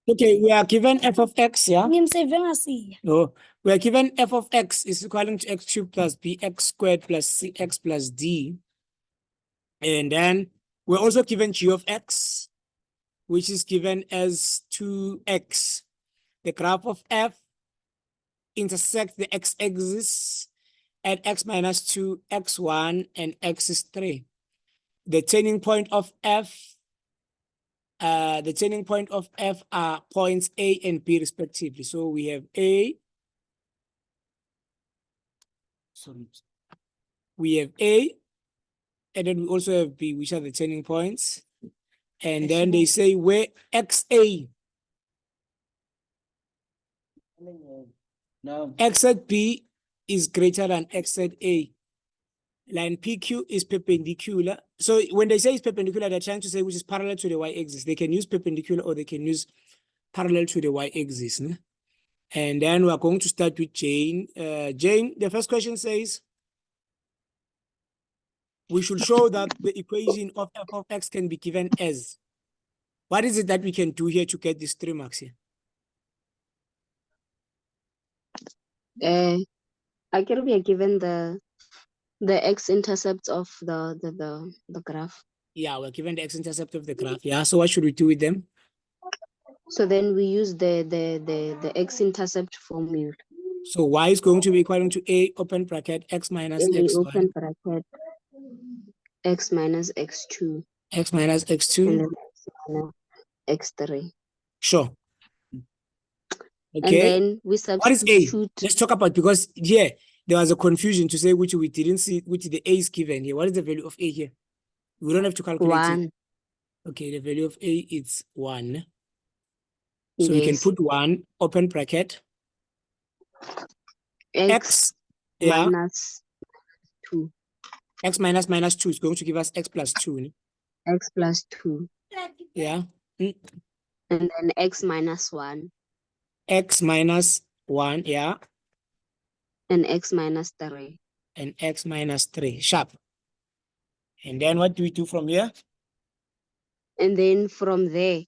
Okay, we are given f of x, yeah? Ngimseve No, we are given f of x is equal to x cubed plus bx squared plus cx plus d. And then we're also given g of x, which is given as 2x. The graph of f intersects the x-axis at x minus 2, x1, and x is 3. The turning point of f are points A and B respectively. So we have A. Sorry. We have A, and then we also have B, which are the turning points. And then they say where XA, X at B is greater than X at A. Line PQ is perpendicular. So when they say it's perpendicular, they're trying to say which is parallel to the y-axis. They can use perpendicular or they can use parallel to the y-axis. And then we're going to start with Jane. Jane, the first question says, we should show that the equation of f of x can be given as. What is it that we can do here to get these 3 marks here? I can be given the x-intercept of the graph. Yeah, we're given the x-intercept of the graph. Yeah, so what should we do with them? So then we use the x-intercept formula. So y is going to be equal to a open bracket x minus x1. Open bracket x minus x2. X minus x2. And then x minus x3. Sure. Okay. And then we substitute. What is a? Let's talk about, because here there was a confusion to say which we didn't see, which the a is given here. What is the value of a here? We don't have to calculate 1. it. Okay, the value of a is 1. So we can put 1 open bracket x minus 2. X minus 2 is going to give us x plus 2. X plus 2. Yeah. And then x minus 1. X minus 1, yeah. And x minus 3. And x minus 3, sharp. And then what do we do from here? And then from there,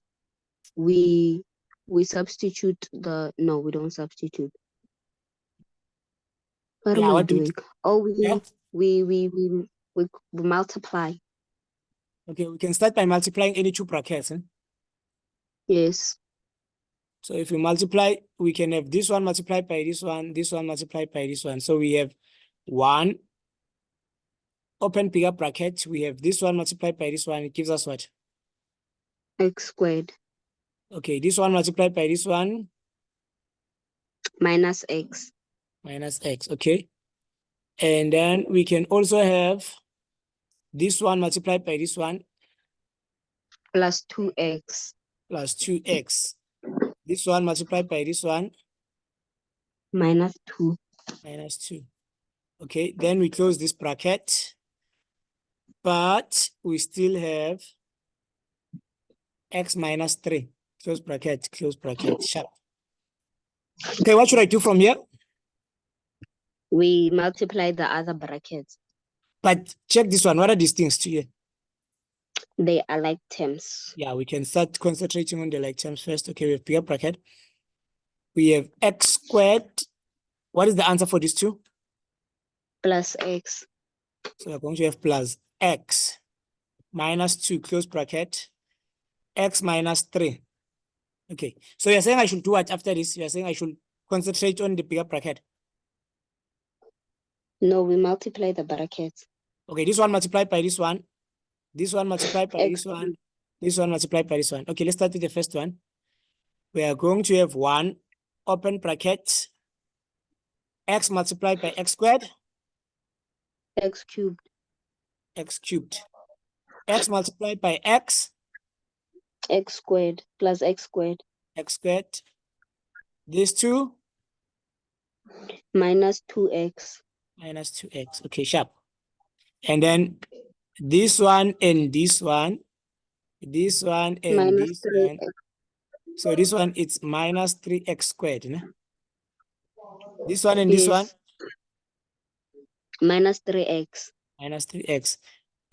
we substitute we don't substitute. What am I doing? We multiply. Okay, we can start by multiplying any 2 brackets. Yes. So if we multiply, we can have this one multiplied by this one multiplied by this one. So we have 1 open bigger bracket. We have this one multiplied by this one. It gives us what? X squared. Okay, this one multiplied by this one. Minus x. Minus x, okay. And then we can also have this one multiplied by this one. Plus 2x. Plus 2x. This one multiplied by this one. Minus 2. Minus 2. Okay, then we close this bracket. But we still have x minus 3. Close bracket, sharp. Okay, what should I do from here? We multiply the other brackets. But check this one. What are these things to you? They are like terms. Yeah, we can start concentrating on the like terms first. Okay, we have bigger bracket. We have x squared. What is the answer for these two? Plus x. So we're going to have plus x minus 2, close bracket, x minus 3. Okay, so you're saying I should do what after this? You're saying I should concentrate on the bigger bracket? No, we multiply the brackets. Okay, this one multiplied by this one. This one multiplied by this one. This one multiplied by this one. Okay, let's start with the first one. We are going to have 1 open bracket, x multiplied by x squared. X cubed. X cubed. X multiplied by x. X squared plus x squared. X squared. These two. Minus 2x. Minus 2x. Okay, sharp. And then this one and this one. This one and minus this 3x. One. So this one it's minus 3x squared. No? This one and this one. Minus 3x. Minus 3x.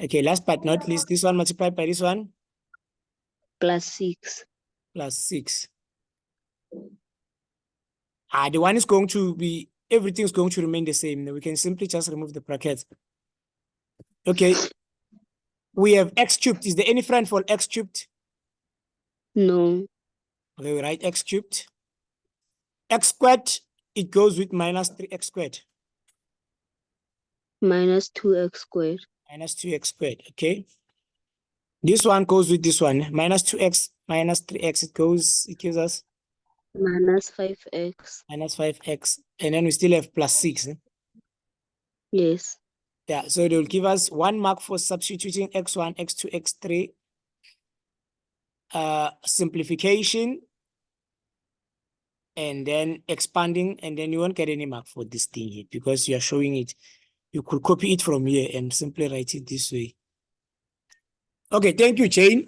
Okay, last but not least, this one multiplied by this one. Plus 6. Plus 6. The one is going to be, everything's going to remain the same. Then we can simply just remove the brackets. Okay. We have x cubed. Is there any friend for x cubed? No. Okay, we write x cubed. X squared, it goes with minus 3x squared. Minus 2x squared. Minus 2x squared, okay? This one goes with this one. Minus 2x minus 3x, it gives us Minus 5x. minus 5x. And then we still have plus 6. Yes. Yeah, so they will give us 1 mark for substituting x1, x2, x3. Simplification. And then expanding, and then you won't get any mark for this thing here because you are showing it. You could copy it from here and simply write it this way. Okay, thank you, Jane.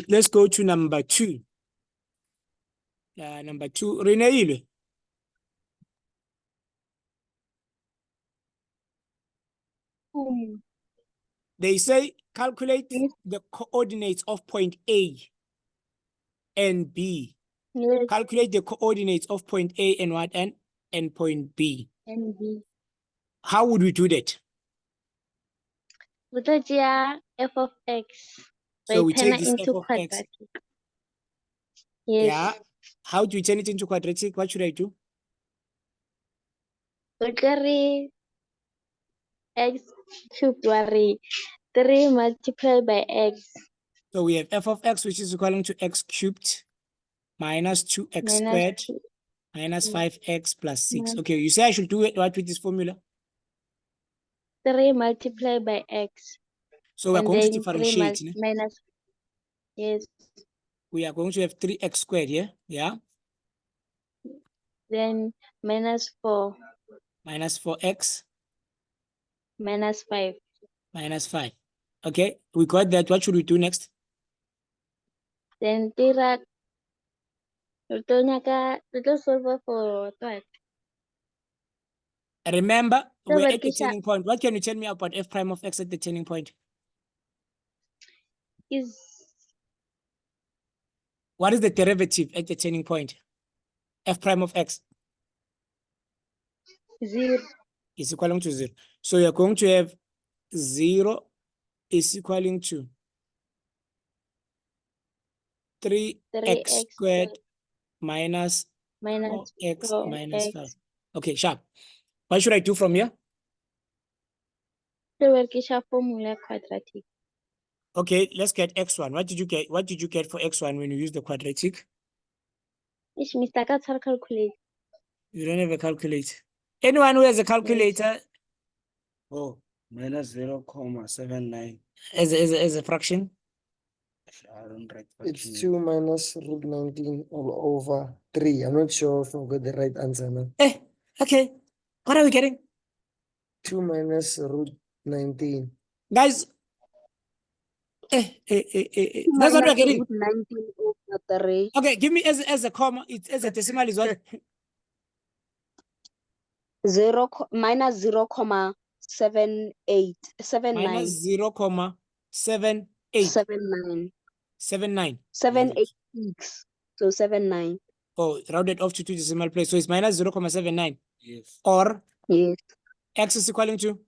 Let's go to number 2. Number 2, Renee. They say calculate Yes. the coordinates of point A and B. Yes. Calculate the coordinates of point A and what, and point B. And B. How would we do that? With the f of x. So we turn take it this f into of x. quadratic. Yes. Yeah. How do we turn it into quadratic? What should I do? With the x cubed worry 3 multiplied by x So we have f of x, which is equivalent to x cubed minus 2x minus squared 2 minus 5x plus 6. minus Okay, you say I should do it what with this formula? 3 multiplied by x. So we're And going to then 3 differentiate. minus. Yes. We are going to have 3x squared here. Yeah. Then minus 4 Minus 4x minus 5. minus 5. Okay, we got that. What should we do next? Then tira re tlo solve for what? Remember, Tlo we're at the berekisa turning point. What can you tell me about f prime of x at the turning point? is What is the derivative at the turning point? F prime of x 0. is equaling to 0. So you're going to have 0 is equaling to 3x 3x squared minus minus 4x minus 5. 4x. Okay, sharp. What should I do from here? Tlo berekisa formula quadratic. Okay, let's get x1. What did you get? What did you get for x1 when you use the quadratic? Ish Mr. Ka tshwara calculate. You don't have a calculator. Anyone who has a calculator Oh, minus 0.79. as a fraction? I don't write It's fraction. 2 minus root 19 all over 3. I'm not sure if I got the right answer now. Okay. What are we getting? 2 minus root 19. Guys, that's what we're getting. Root 19 over 3. Okay, give me as a comma. It's as a decimal is what? Minus 0.78 Minus 0.78. 79 79. 786. So 79. Oh, rounded off to 2 decimal place. So it's minus 0.79. Yes. Or Yes. x is equaling to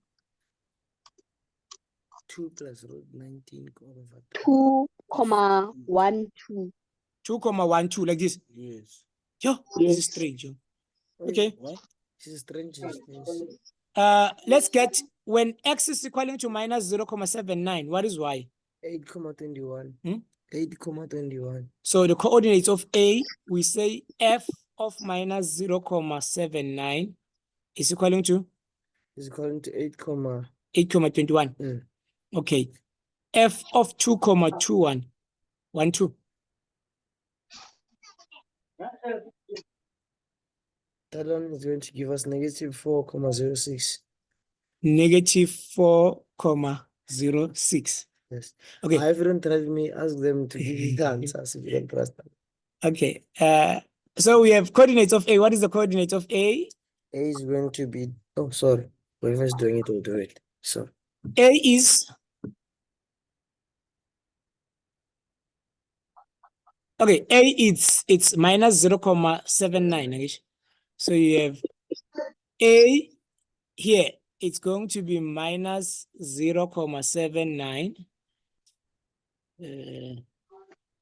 2 plus root 19 over 2.12. 2.12 like this. Yes. Yo, this is Yes. strange. Yo. Wait, Okay. What? This is strange. Yes. Let's get when x is equaling to minus 0.79. What is y? 8.21. Hmm? 8.21. So the coordinates of A, we say f of minus 0.79 is equaling to Is equal to 8, 8.21. Okay. F of 2.21. 12. that one is going to give us negative 4.06. Negative 4.06. Yes. Okay. If you don't trust me, ask them to give you the answers if you don't trust them. Okay. So we have coordinates of A. What is the coordinate of A? A is going to be, oh, sorry. Whoever's doing it will do it. So A is Okay, A it's minus 0.79. Okay? So you have A here, it's going to be minus 0.79,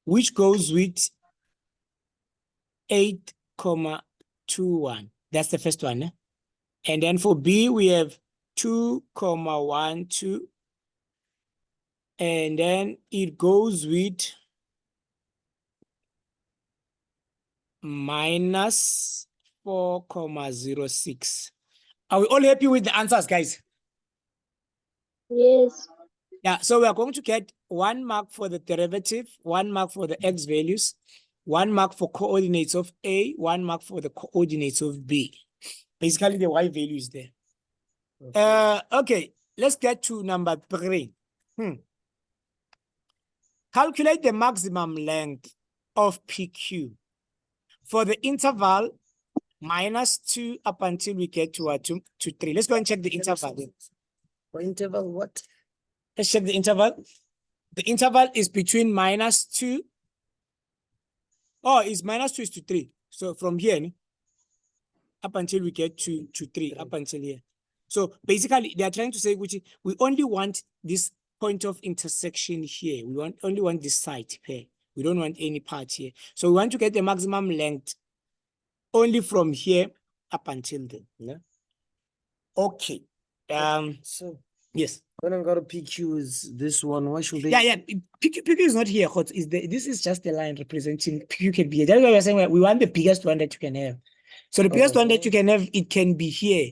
which goes with 8.21. That's the first one. And then for B, we have 2.12. And then it goes with minus 4.06. Are we all happy with the answers, guys? Yes. Yeah, so we are going to get 1 mark for the derivative, 1 mark for the x values, 1 mark for coordinates of A, 1 mark for the coordinates of B. Basically, the y value is there. Okay, let's get to number 3. Calculate the maximum length of PQ for the interval -2 up until we get to 3. Let's go and check the interval. For interval, what? Let's check the interval. The interval is between -2. Oh, it's -2 is to 3. So from here up until we get to 3, up until here. So basically, they are trying to say, which we only want this point of intersection here. We only want this side here. We don't want any part here. So we want to get the maximum length only from here up until then. Yeah. Okay. So Yes. when I got a PQ is this one. Why should they? Yeah. PQ is not here. This is just a line representing PQ can be here. That's why we're saying we want the biggest one that you can have. So the biggest one that you can have, it can be here.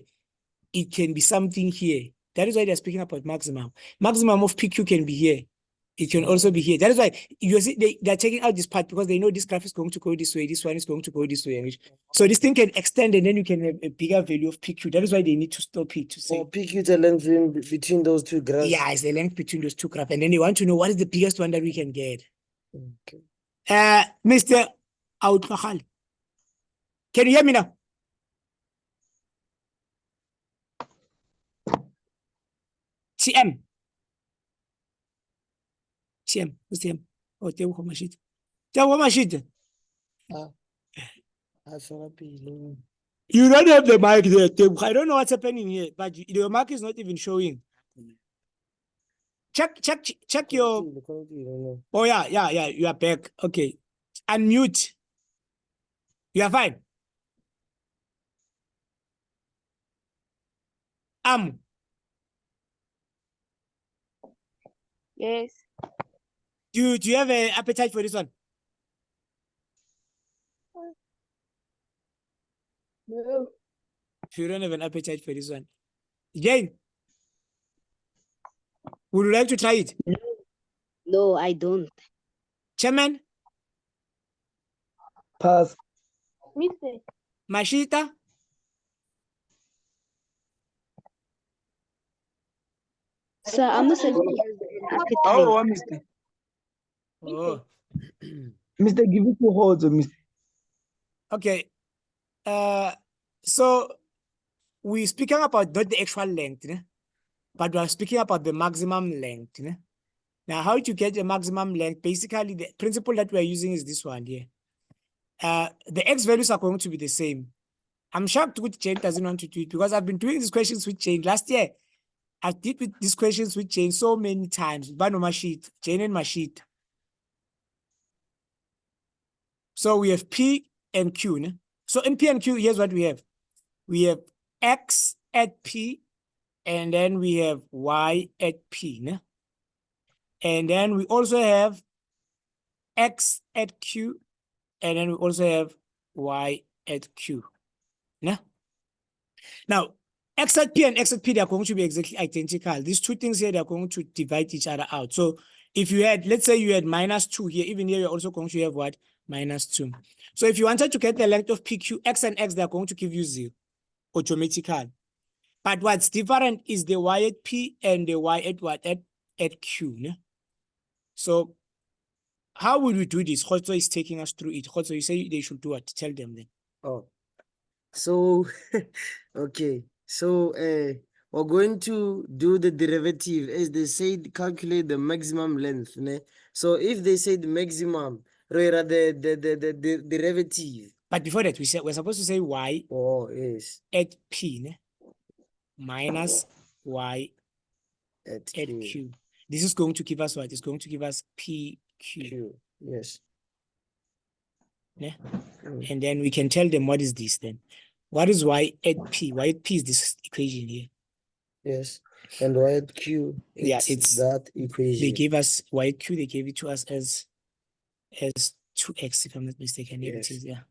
It can be something here. That is why they're speaking about maximum. Maximum of PQ can be here. It can also be here. That is why you see they're taking out this part because they know this graph is going to go this way. This one is going to go this way. So this thing can extend and then you can have a bigger value of PQ. That is why they need to stop it to say. Oh, PQ is the length between those two graphs. Yeah, it's the length between those two graphs. And then they want to know what is the biggest one that we can get. Okay. Mr. Outfahal. Can you hear me now? TM. Who's TM? Oh, Tebo Mashit. Tebo Mashit. You don't have the mic there, Tebo. I don't know what's happening here, but your mic is not even showing. Check your. Oh, yeah. You are back. Okay. Unmute. You are fine. Yes. Do you have an appetite for this one? No. You don't have an appetite for this one. Jane, would you like to try it? No, I don't. Chairman, Pass. Mister. Mashita, Sir, I'm not saying an appetite. Oh, Mr. oh, Mr. Give it to hold, Mr. okay. So we're speaking about not the actual length, but we're speaking about the maximum length. Now, how to get the maximum length? Basically, the principle that we're using is this one here. The x values are going to be the same. I'm shocked with Jane doesn't want to do it because I've been doing these questions with Jane. Last year, I did with these questions with Jane so many times. Bano Mashit, Jane and Mashit. So we have P and Q. So in P and Q, here's what we have. We have X at P, and then we have Y at P. And then we also have X at Q, and then we also have Y at Q. Now, X at P and X at P, they are going to be exactly identical. These two things here, they are going to divide each other out. So if you had, let's say you had -2 here, even here, you're also going to have what? -2. So if you wanted to get the length of PQ, X and X, they're going to give you 0 automatically. But what's different is the Y at P and the Y at what? At Q. So how would we do this? Khozo is taking us through it. Khozo, you say they should do what? Tell them then. Oh, so okay. So we're going to do the derivative as they said, calculate the maximum length. So if they say the maximum, the derivative. But before that, we're supposed to say y Oh, yes. at p ne? Minus y At at Q. q. This is going to give us what? It's going to give us pq. Q. Yes. Ne? Mm. And then we can tell them what is this then. What is y at p? Y at p is this equation here. Yes. And y at Q, Yeah, it's- that They equation. gave us y at q, they gave it to us as 2x, if I'm not mistaken. Here Yes. it is, yeah.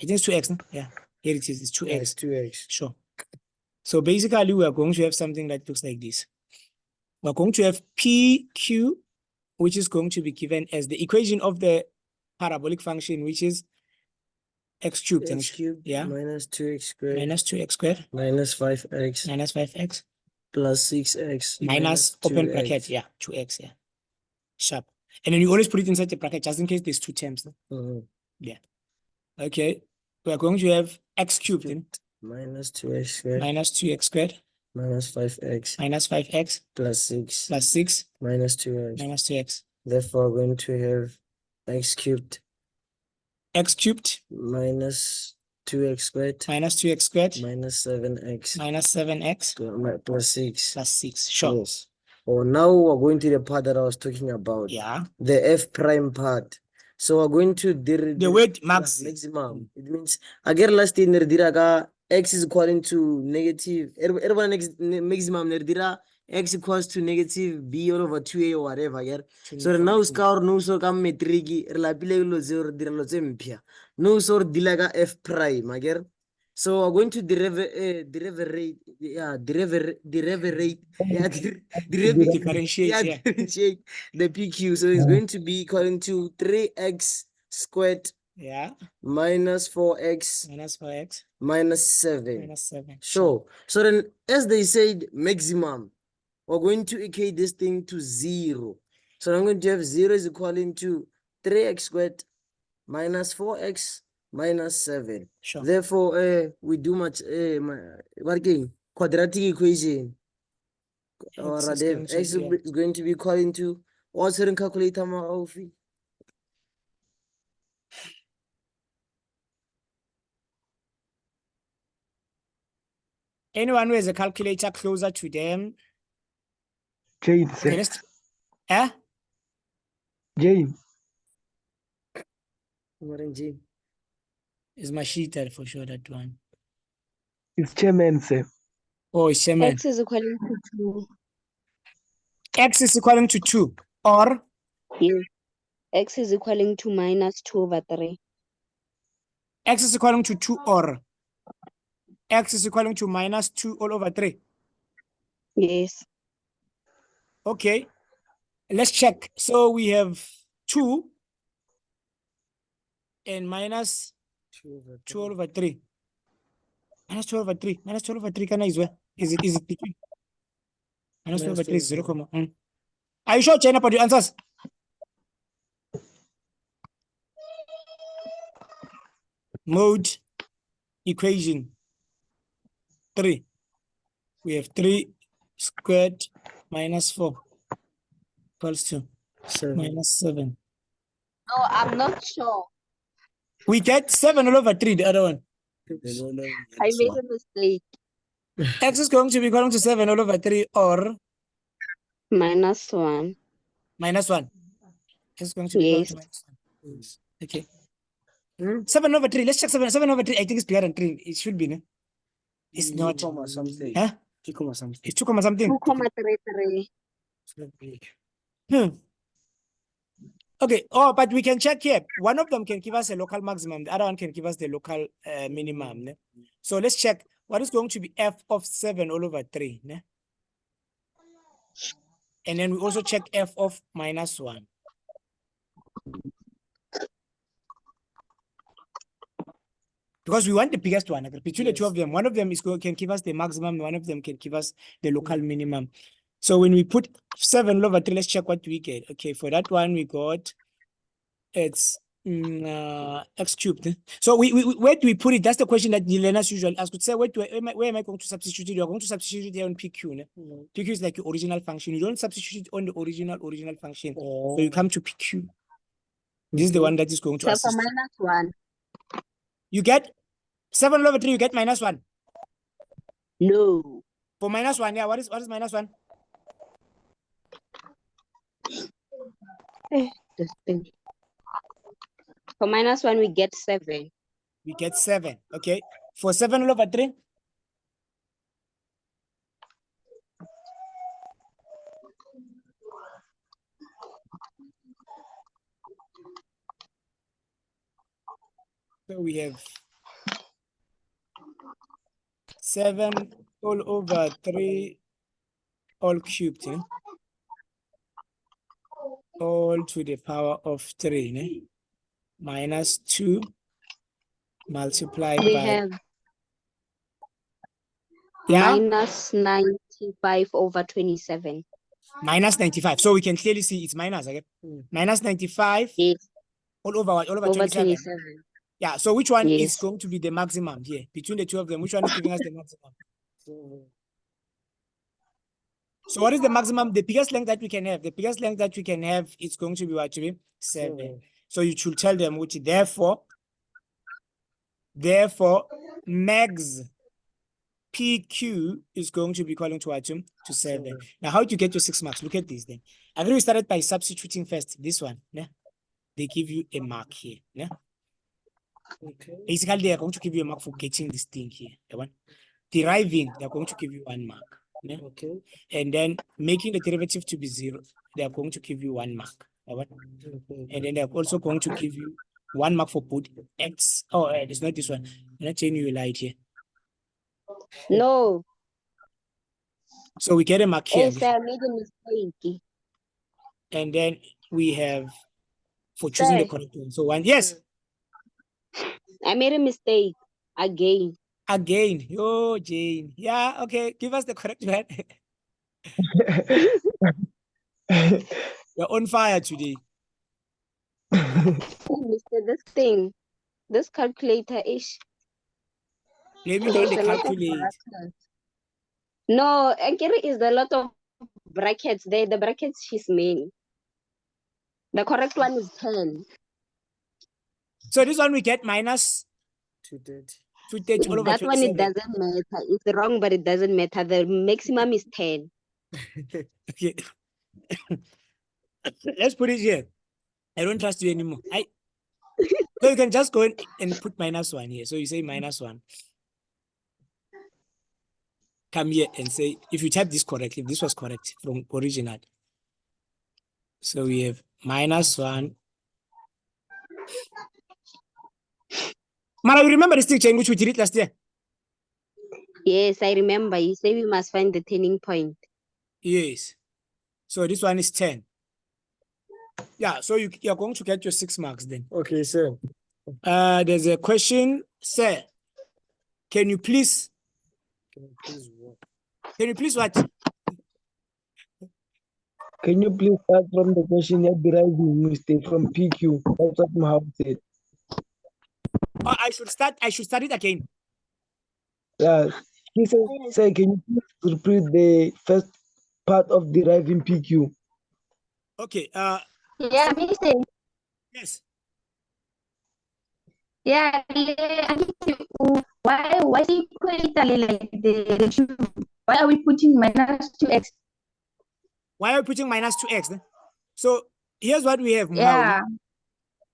I think it's 2x, no? Yeah. Here it is, it's 2x. Yeah, it's 2x. Sure. So basically, we are going to have something that looks like this. We're going to have PQ, which is going to be given as the equation of the parabolic function, which is x cubed. X cubed Yeah. minus 2x squared Minus 2x squared minus 5x minus 5x plus 6x minus open 2x. bracket. Yeah. 2x. Yeah. Sharp. And then you always put it inside the bracket just in case there's two terms. No? Mhm. Okay. We are going to have x cubed then, Minus 2x squared minus 2x squared minus 5x minus 5x plus 6 plus 6 minus 2x. minus 2x. Therefore, we're going to have x cubed X cubed minus 2x squared minus 2x squared minus 7x minus 7x plus 6. plus 6. Sure. Yes. Oh, now we're going to the part that I was talking about. Yeah. The F prime part. So we're going to The word max. maximum. It means again last in Nerdira x is equal to negative. Everyone maximum Nerdira x equals to negative b all over 2a or whatever. Yeah. So now scar no so come metric relapile lo zero dira lo tsempia. No so dilaga F prime again. So we're going to derivate yeah, differentiate Differentiate, yeah. differentiate the PQ. So it's going to be equal to 3x squared Yeah. minus 4x Minus 4x minus 7. minus 7. Sure. So then, as they said, maximum, we're going to equate this thing to 0. So I'm going to have 0 is equal to 3x squared minus 4x minus 7. Sure. Therefore, we do much working quadratic equation. Or X is rather, going to x be, is going to be equal to what's the calculator Maufi? anyone who has a calculator closer to them. Jane, Okay, sir. let's. Eh? Jane. Orange. Is my sheeter for sure that one. It's chairman, sir. Oh, it's Shaman. X is equal to 2. X is equaling to 2. Or Yes. X is equaling to minus 2 over 3. X is equaling to 2 or X is equaling to minus 2 all over 3. Yes. Okay. Let's check. So we have 2 and minus 2 all over 3. Minus 2 over 3. Minus 2 over 3 can I as well? Is it between? Minus 2 over 3 is 0, comma. Are you sure, China, about your answers? Mode equation 3. We have 3 squared minus 4 equals to 7. minus 7. No, I'm not sure. We get 7 all over 3, the other one. I made a mistake. X is going to be equal to 7 all over 3 or Minus 1. minus 1. X is going to be equal to Yes. minus 1. Okay. 7 over 3. Let's check 7. 7 over 3. I think it's bigger than 3. It should be, no? It's not. Something. Huh? 2, something. It's 2 comma something. 2,33. Okay. Oh, but we can check here. One of them can give us a local maximum. The other one can give us the local minimum. Ne? So let's check what is going to be f of 7 all over 3. Ne? And then we also check f of minus 1. Because we want the biggest one. Between the two of them, one of them can give us the maximum, one of them can give us the local minimum. So when we put 7 all over 3, let's check what we get. Okay, for that one, we got it's x cubed. So where do we put it? That's the question that the learners usually ask. Would say, where am I going to substitute it? You're going to substitute it here on PQ. Ne? PQ is like your original function. You don't substitute it on the original function. So you come to PQ. This is the one that is going to So for assist you. -1. You get 7 all over 3, you get -1. No. For -1, yeah, what is -1? This thing. For -1, we get 7. We get 7. Okay. For 7 all over 3, so we have 7 all over 3 all cubed, all to the power of 3, minus 2 multiplied We by, have yeah, -95 over 27. minus 95. So we can clearly see it's minus, okay? Minus 95 Yes, all over what? All over over 27. 27. Yeah, so which one is Yes. going to be the maximum here? Between the two of them, which one is giving us the maximum? So what is the maximum? The biggest length that we can have. The biggest length that we can have is going to be what? To be 7. So you should tell them which therefore max PQ is going to be equal to what? To 7. Now, how do you get your 6 marks? Look at this then. I think we started by substituting first. This one. Yeah? They give you a mark here. Yeah? Okay. Basically, they are going to give you a mark for getting this thing here. The one. Deriving, they are going to give you 1 mark. Yeah? Okay. And then making the derivative to be 0, they are going to give you 1 mark. The one. And then they're also going to give you 1 mark for both x. Oh, it's not this one. I'm not telling you a lie here. No. So we get a mark here. Yes, I made a mistake. And then we have for choosing the Sir. correct one. So 1, yes, I made a mistake again. again. Oh, Jane. Yeah, okay. Give us the correct one. You're on fire today. Mr. This thing, this calculator is. Blame it on There's the a lot of calculate. brackets. No, Ankere is a lot of brackets there. The brackets she's made. The correct one is 10. So this one we get minus 230. 230 all over That one, it 27. doesn't matter. It's wrong, but it doesn't matter. The maximum is 10. Okay. Let's put it here. I don't trust you anymore. So you can just go in and put -1 here. So you say -1. Come here and say, if you type this correctly, if this was correct from original. So we have -1. Mara, you remember this thing chain which we did it last year? Yes, I remember. You say we must find the turning point. Yes. So this one is 10. Yeah, so you're going to get your 6 marks then. Okay, sir. There's a question, sir. Can you please what? Can you please start from the question you're deriving mistake from PQ? That's what Mohammed said. Oh, I should start it again. Yeah. He said, say, can you please repeat the first part of deriving PQ? Okay. Yeah, Mister. Yes. Yeah, why is it equally like the cube? Why are we putting -2x? Why are we putting -2x? Then? So here's what we have. Yeah.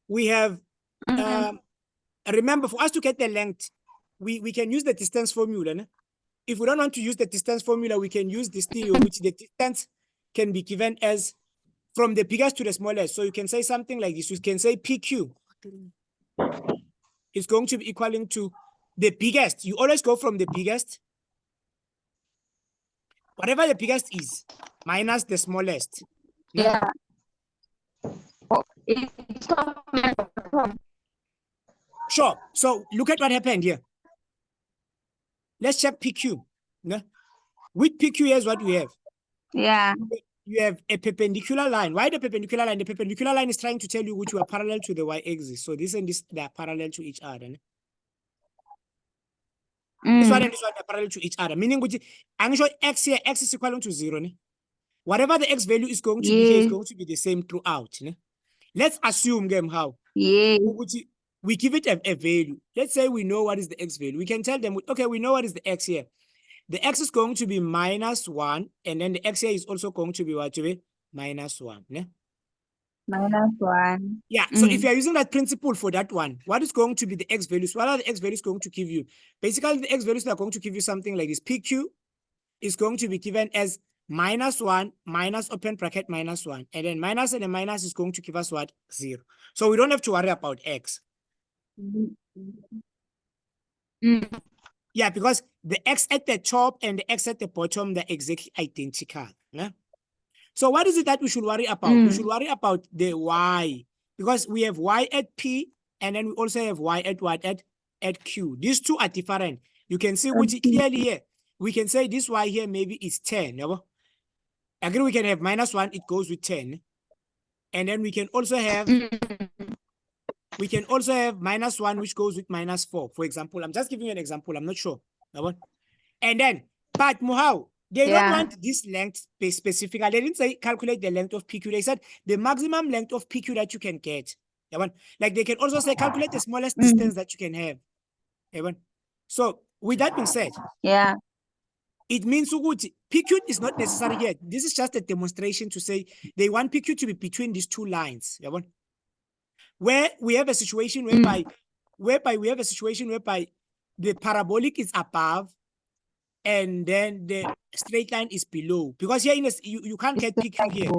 We have Mhm. remember, for us to get the length, we can use the distance formula. Ne? If we don't want to use the distance formula, we can use this thing, which the distance can be given as from the biggest to the smallest. So you can say something like this. You can say PQ is going to be equaling to the biggest. You always go from the biggest, whatever the biggest is, minus the smallest. Ne? Yeah. Oh, it's not Sure. So look at what happened here. Let's check PQ. Ne? With PQ, here's what we have. Yeah. You have a perpendicular line. Why the perpendicular line? The perpendicular line is trying to tell you which are parallel to the y-axis. So this and this, they are parallel to each other. Ne? This one and this one are parallel to each other. Meaning, which I'm sure x here, x is equal to 0. Ne? Whatever the x value is going to be here is going to be the same throughout. Ne? Let's assume game how. Yes. We give it a value. Let's say we know what is the x value. We can tell them, okay, we know what is the x here. The x is going to be -1, and then the x here is also going to be what? To be -1. Yeah? -1. Yeah, so if you're using that principle for that one, what is going to be the x values? What are the x values going to give you? Basically, the x values are going to give you something like this. PQ is going to be given as -1 minus open bracket -1, and then minus and a minus is going to give us what? 0. So we don't have to worry about x. Yeah, because the x at the top and the x at the bottom, they're exactly identical. Yeah? So what is it that we should worry about? We should worry about the y, because we have y at P, and then we also have y at what? At Q. These two are different. You can see which clearly here. We can say this y here maybe is 10. Again, we can have -1, it goes with 10. And then we can also have -1, which goes with -4. For example, I'm just giving you an example. I'm not sure. And then, but Muhau, they don't want this length specifically. They didn't say calculate the length of PQ. They said the maximum length of PQ that you can get. Like they can also say calculate the smallest distance that you can have. So with that being said, Yeah. it means PQ is not necessary here. This is just a demonstration to say they want PQ to be between these two lines. Where we have a situation whereby the parabolic is above and then the straight line is below. Because here you can't get PQ here.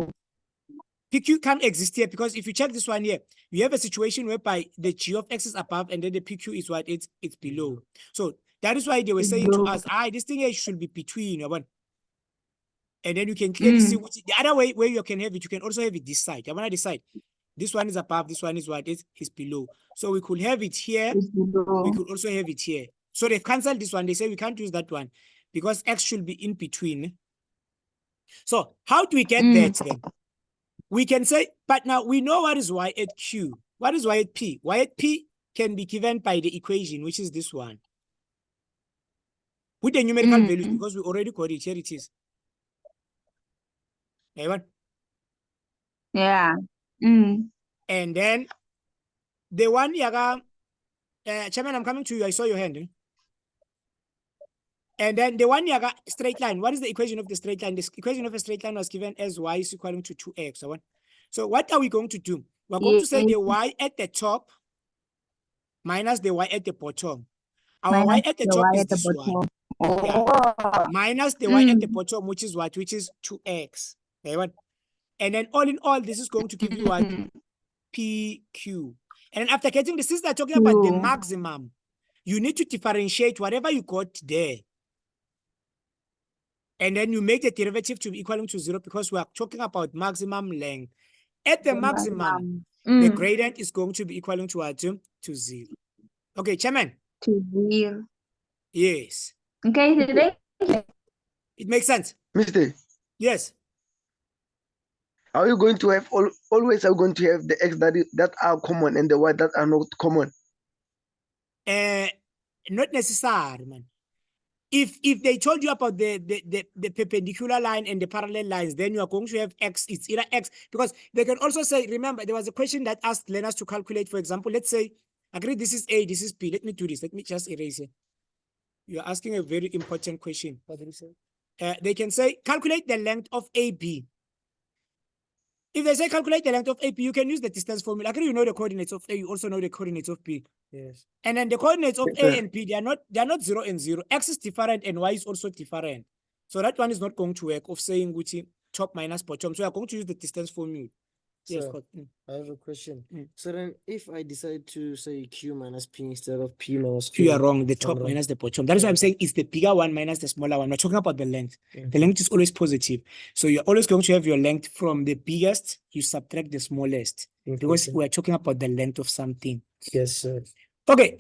PQ can't exist here because if you check this one here, you have a situation whereby the g of x is above and then the PQ is what? It's below. So that is why they were saying to us, this thing here should be between. And then you can clearly see the other way where you can have it, you can also have it this side. This side. This one is above, this one is what? Is below. So we could have it here. We could also have it here. So they've canceled this one. They say we can't use that one because x should be in between. So how do we get that then? We can say, but now we know what is y at Q. What is y at P? Y at P can be given by the equation, which is this one. With the numerical values, because we already got it. Here it is. Anyone? Yeah. And then the one yaga, Chairman, I'm coming to you. I saw your hand. And then the one yaga straight line. What is the equation of the straight line? The equation of a straight line was given as y is equal to 2x. So what are we going to do? We're going to say the y at the top minus the y at the bottom. Our y at the top is this one. Yeah. Minus the y at the bottom, which is what? Which is 2x. And then all in all, this is going to give you what? PQ. And then after getting this, since they're talking about the maximum, you need to differentiate whatever you got there. And then you make the derivative to be equal to 0 because we are talking about maximum length. At the maximum, the gradient is going to be equal to what? To 0. Okay, Chairman. To 0. Yes. Okay, it makes sense. Mister, yes. Are you going to have always are going to have the x that are common and the y that are not common? Not necessary, man. If they told you about the perpendicular line and the parallel lines, then you are going to have x. It's either x, because they can also say, remember, there was a question that asked learners to calculate, for example, let's say, agree, this is A, this is B. Let me do this. Let me just erase it. You're asking a very important question. What did you say? They can say, calculate the length of AB. If they say calculate the length of AP, you can use the distance formula. Actually, you know the coordinates of A, you also know the coordinates of B. Yes. And then the coordinates of A and B, they are not 0 and 0. X is different and Y is also different. So that one is not going to work of saying which top minus bottom. So we are going to use the distance formula. Yes, So, I have a question. So then if I decide to say Q minus P instead of P minus Q. You are wrong. The top wrong. minus the bottom. That is why I'm saying it's the bigger one minus the smaller one. We're talking about the length. The length is always positive. So you're always going to have your length from the biggest, you subtract the smallest. Because we're talking about the length of something. Yes, sir. Okay,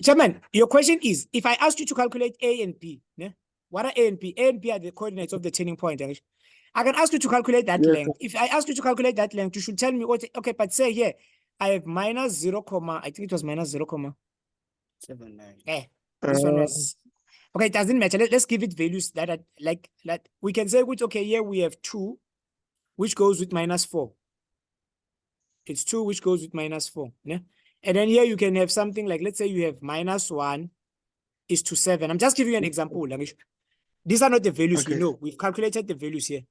Chairman, your question is, if I ask you to calculate A and B, what are A and B? A and B are the coordinates of the turning point. I can ask you to calculate that length. If I ask you to calculate that length, you should tell me what, okay, but say here, I have minus 0, I think it was minus 0, 79. This one was, okay, it doesn't matter. Let's give it values that are like we can say, which, okay, here we have 2, which goes with minus 4. It's 2, which goes with minus 4. Yeah? And then here you can have something like, let's say you have minus 1 is to 7. I'm just giving you an example. Langish. These are not the values we Okay. know. We've calculated the values here.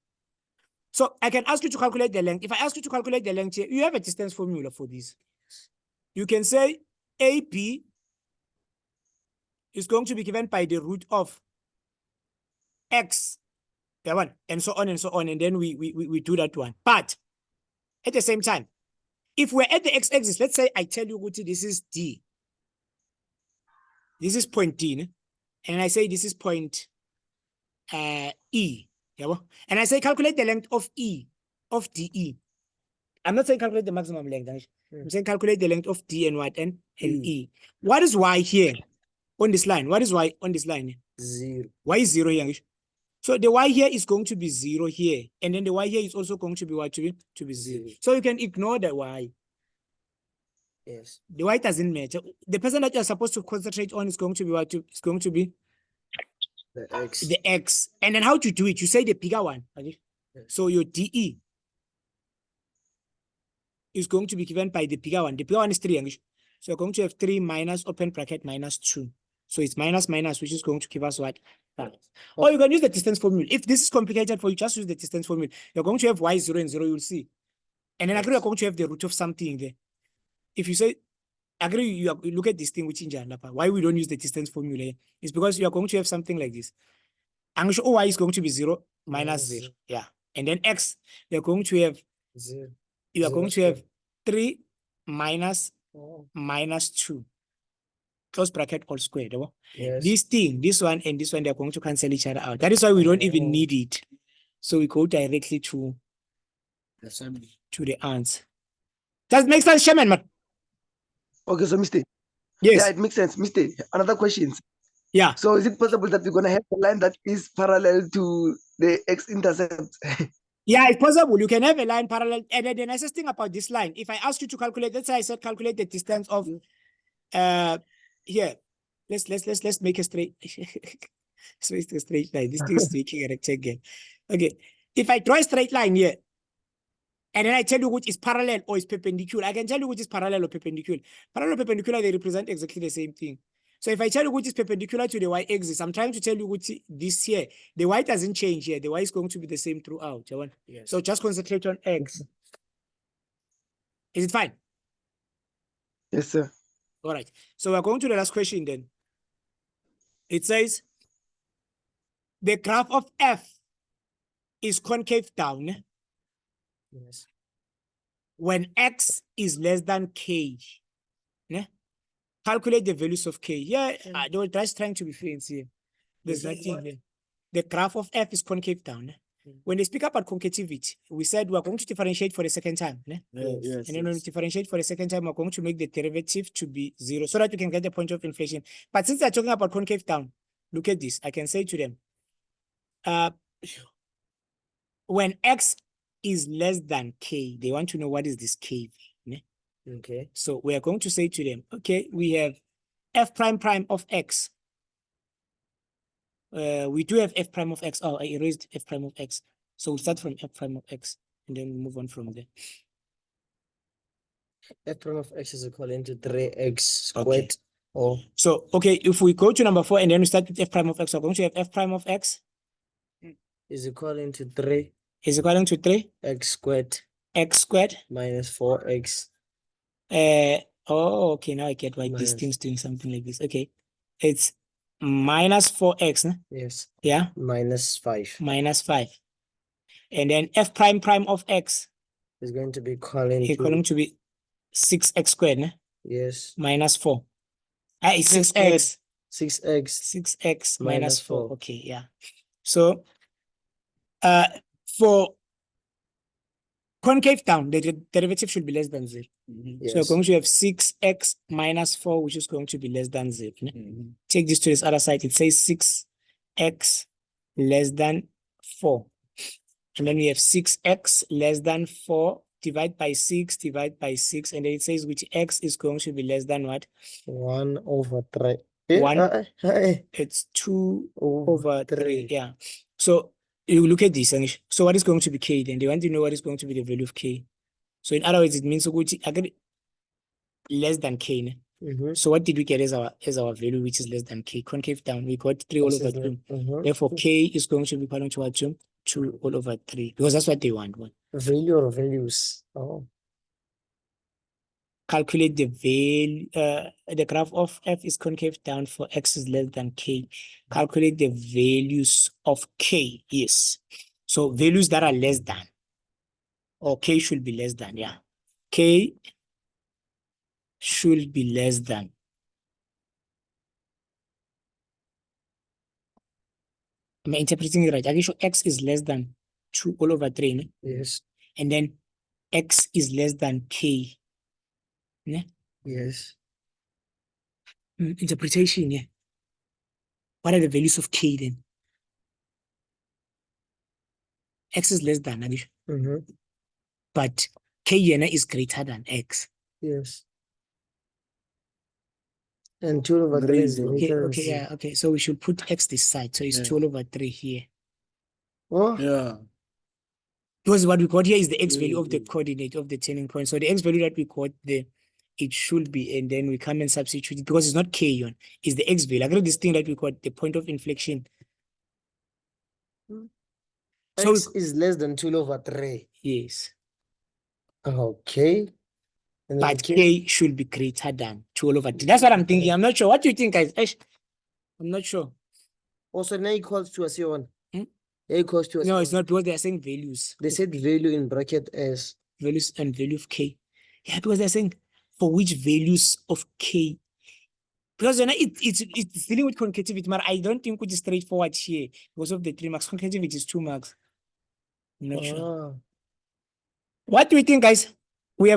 So I can ask you to calculate the length. If I ask you to calculate the length here, you have a distance formula for this. You can say AP is going to be given by the root of X, that one, and so on and so on. And then we do that one. But at the same time, if we're at the x-axis, let's say I tell you, Guti, this is D. This is point D. Ne? And I say this is point E. Yeah, well? And I say calculate the length of E, of DE. I'm not saying calculate the maximum length. I'm saying calculate the length of D and what and E. What is Y here on this line? What is Y on this line? 0. Y is 0 here. So the Y here is going to be 0 here. And then the Y here is also going to be what? To be 0. So you can ignore the Y. Yes. The Y doesn't matter. The person that you're supposed to concentrate on is going to be what? It's going to be The X. the X. And then how to do it? You say the bigger one. Okay? So your DE is going to be given by the bigger one. The bigger one is 3. So you're going to have 3 minus open bracket minus 2. So it's minus minus, which is going to give us what? Or you can use the distance formula. If this is complicated for you, just use the distance formula. You're going to have Y 0 and 0, you'll see. And then agree you're going to have the root of something there. If you say, agree, you look at this thing which in Janapa. Why we don't use the distance formula? It's because you are going to have something like this. I'm sure Y is going to be 0 minus 0. Yeah. And then X, you're going to have 0. you are 0 going to have square. 3 minus minus 2. Close bracket all squared. Yes. This thing, this one and this one, they're going to cancel each other out. That is why we don't even need it. So we go directly to the answer. Does it make sense, Shaman, man? Okay, so Mr. Yes. Yeah, it makes sense. Mr. Another question. Yeah. So is it possible that we're gonna have a line that is parallel to the x-intercept? Yeah, it's possible. You can have a line parallel. And then the nicest thing about this line, if I ask you to calculate, let's say I said calculate the distance of here. Let's make a straight so it's a straight line. This thing is making a rectangle. Okay. If I draw a straight line here, and then I tell you which is parallel or is perpendicular, I can tell you which is parallel or perpendicular. Parallel or perpendicular, they represent exactly the same thing. So if I tell you which is perpendicular to the y-axis, I'm trying to tell you which this here. The y doesn't change here. The y is going to be the same throughout. Yes. So just concentrate on x. Is it fine? Yes, sir. All right. So we're going to the last question then. It says, the graph of f is concave down Yes. when x is less than k. Ne? Calculate the values of k. Yeah, they were just trying to be fancy here. There's nothing here. The graph of f is concave down. Ne? When they speak about concavity, we said we're going to differentiate for the second time. Ne? Yes. And then when we differentiate for the second time, we're going to make the derivative to be 0 so that we can get the point of inflation. But since they're talking about concave down, look at this. I can say to them, when x is less than k, they want to know what is this k. Ne? Okay. So we are going to say to them, okay, we have f prime prime of x. We do have f prime of x. Oh, I erased f prime of x. So we'll start from f prime of x and then we move on from there. F prime of x is equivalent to 3x squared. Okay. Or So, okay, if we go to number 4 and then we start with f prime of x, we're going to have f prime of x is equivalent to 3 is equal to 3 x squared x squared. minus 4x. Oh, okay, now I get why this Minus. thing's doing something like this. Okay, it's minus 4x, ne? Yes. Yeah, Minus 5 minus 5. And then f prime prime of x is going to be equivalent equal to be 6x squared, ne? yes. Minus 4. It's 6x. 6x 6x minus Minus 4. 4. Okay, yeah. So, for concave down, the derivative should be less than 0. yes. So we're going to have 6x minus 4, which is going to be less than 0. Ne? Take this to this other side. It says 6x less than 4. And then we have 6x less than 4, divide by 6, divide by 6. And then it says which x is going to be less than what? 1 over 3. 1. It's 2 over 3. Yeah. So you look at this. And so what is going to be k then? They want to know what is going to be the value of k. So in other words, it means again less than k. Ne? Mhm. So what did we get as our value, which is less than k? Concave down, we got 3 all X over is the- 2. mhm. Therefore, k is going to be equal to what, Jim? 2 all over 3, because that's what they want. Value or values. Oh. Calculate the value, the graph of f is concave down for x is less than k. Calculate the values of k, yes. So values that are less than, or k should be less than, yeah. K should be less than. Am I interpreting it right? Are you sure x is less than 2 all over 3? Ne? Yes. And then x is less than k. Ne? Yes. Interpretation, yeah. What are the values of k then? X is less than, are you sure? Mhm. But k is greater than x. Yes. And 2 over 3 is Great. Okay, greater than okay, zero. yeah, okay. So we should put x this side. So it's Yeah. 2 over 3 here. Oh, Yeah. Because what we got here is the x value of the Mm. coordinate of the turning point. So the x value that we got there, it should be, and then we come and substitute it because it's not k on, it's the x value. I got this thing that we got the point of inflection. So X is less than 2 over 3. yes, Okay. And then but k should be greater than 2 over 3. That's what I'm thinking. I'm not sure. What do you think, guys? I'm not sure. also now equals to a C1. Hmm? Equals to a No, C1. it's not because they are saying values. They said value in bracket as. Values and value of k. Yeah, because they're saying for which values of k. Because it's dealing with concativity, but I don't think it is straightforward here because of the 3 marks. Concativity is 2 marks. I'm not sure. Ah. What do we think, guys?